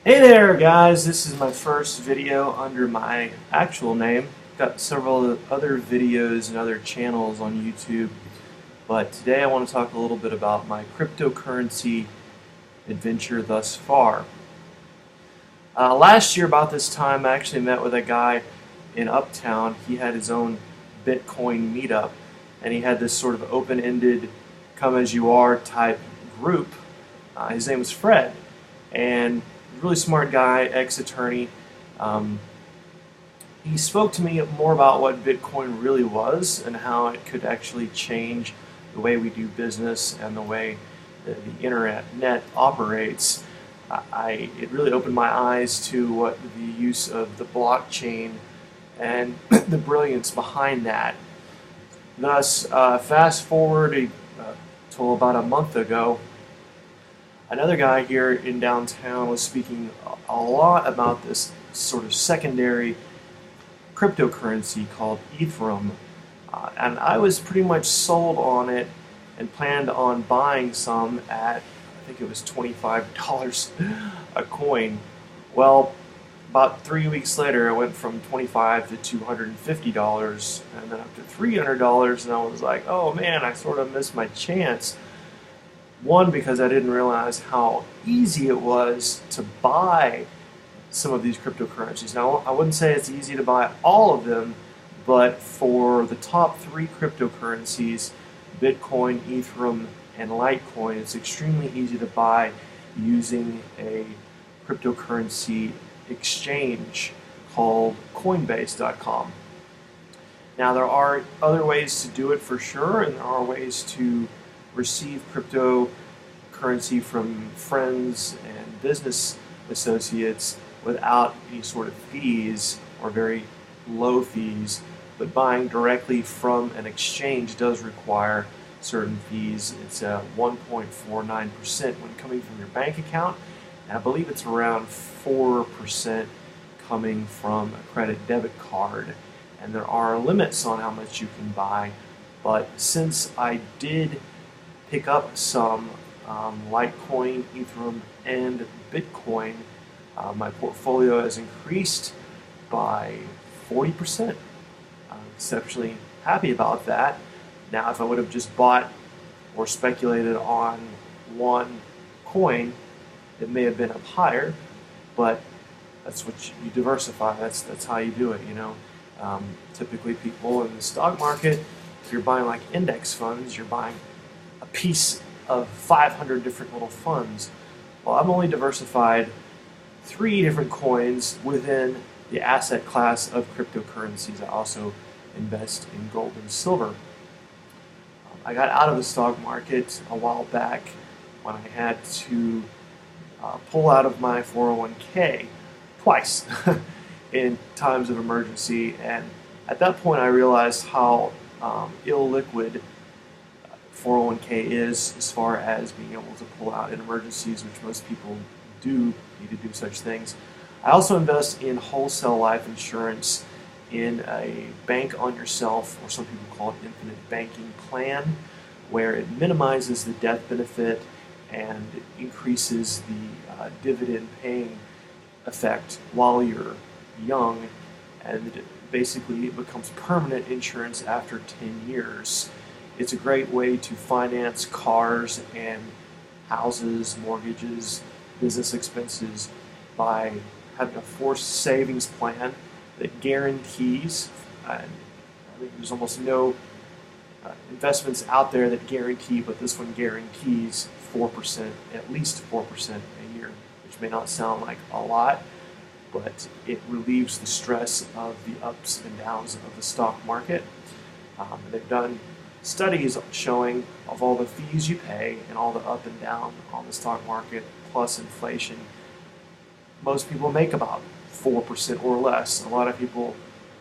Hey there guys, this is my first video under my actual name. Got several other videos and other channels on YouTube, but today I want to talk a little bit about my cryptocurrency adventure thus far. Last year about this time I actually met with a guy in Uptown. He had his own Bitcoin meetup and he had this sort of open-ended come as you are type group. His name was Fred, and really smart guy, ex-attorney. Um, he spoke to me more about what Bitcoin really was and how it could actually change the way we do business and the way the internet operates. It really opened my eyes to what the use of the blockchain and the brilliance behind that. Thus, fast forward till about a month ago, another guy here in downtown was speaking a lot about this sort of secondary cryptocurrency called Ethereum. And I was pretty much sold on it and planned on buying some at, I think it was $25 a coin. Well, about 3 weeks later, it went from $25 to $250 and then up to $300, and I was like, oh man, I sort of missed my chance. One, because I didn't realize how easy it was to buy some of these cryptocurrencies. Now, I wouldn't say it's easy to buy all of them, but for the top three cryptocurrencies, Bitcoin, Ethereum, and Litecoin, it's extremely easy to buy using a cryptocurrency exchange called Coinbase.com. Now, there are other ways to do it for sure, and there are ways to receive cryptocurrency from friends and business associates without any sort of fees or very low fees, but buying directly from an exchange does require certain fees. It's 1.49% when coming from your bank account, and I believe it's around 4% coming from a credit debit card. And there are limits on how much you can buy, but since I did pick up some Litecoin, Ethereum, and Bitcoin, my portfolio has increased by 40%. I'm exceptionally happy about that. Now, if I would have just bought or speculated on one coin, it may have been up higher, but that's what you diversify. That's how you do it, you know. Typically, people in the stock market, if you're buying like index funds, you're buying a piece of 500 different little funds. Well, I've only diversified 3 different coins within the asset class of cryptocurrencies. I also invest in gold and silver. I got out of the stock market a while back when I had to pull out of my 401k twice in times of emergency, and at that point I realized how illiquid 401k is as far as being able to pull out in emergencies, which most people do need to do such things. I also invest in wholesale life insurance in a bank on yourself, or some people call it infinite banking plan, where it minimizes the death benefit and increases the dividend paying effect while you're young, and basically it becomes permanent insurance after 10 years. It's a great way to finance cars and houses, mortgages, business expenses by having a forced savings plan that guarantees, I think there's almost no investments out there that guarantee, but this one guarantees 4%, at least 4% a year, which may not sound like a lot, but it relieves the stress of the ups and downs of the stock market. They've done studies showing of all the fees you pay and all the up and down on the stock market plus inflation. Most people make about 4% or less. A lot of people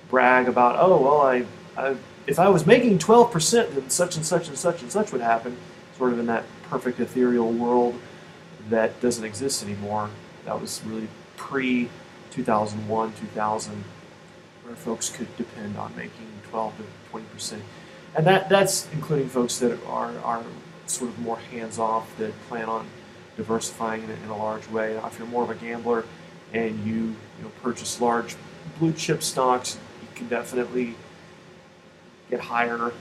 brag about, oh, well, if I was making 12%, then such and such and such and such would happen, sort of in that perfect ethereal world that doesn't exist anymore. That was really pre-2001, 2000, where folks could depend on making 12 to 20%. And that's including folks that are sort of more hands-off, that plan on diversifying in a large way. Now, if you're more of a gambler and you purchase large blue chip stocks, you can definitely get higher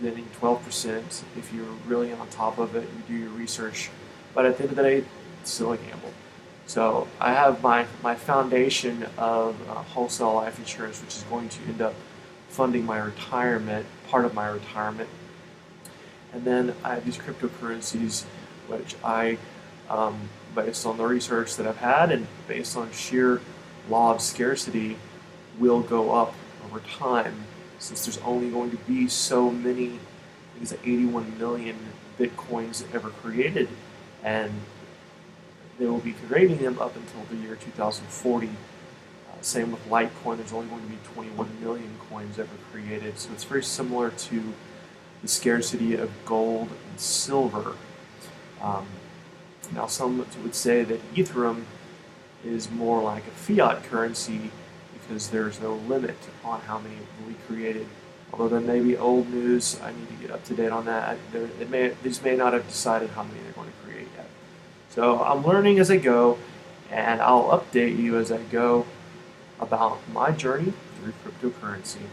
than 12% if you're really on top of it, you do your research. But at the end of the day, it's still a gamble. So I have my foundation of wholesale life insurance, which is going to end up funding my retirement, part of my retirement. And then I have these cryptocurrencies, which based on the research that I've had and based on sheer law of scarcity, will go up over time since there's only going to be so many, I think it's 81 million Bitcoins ever created, and they will be creating them up until the year 2040. Same with Litecoin, there's only going to be 21 million coins ever created, so it's very similar to the scarcity of gold and silver. Now, some would say that Ethereum is more like a fiat currency because there's no limit on how many will be created. Although that may be old news, I need to get up to date on that. These may not have decided how many they're going to create yet. So I'm learning as I go, and I'll update you as I go about my journey through cryptocurrency.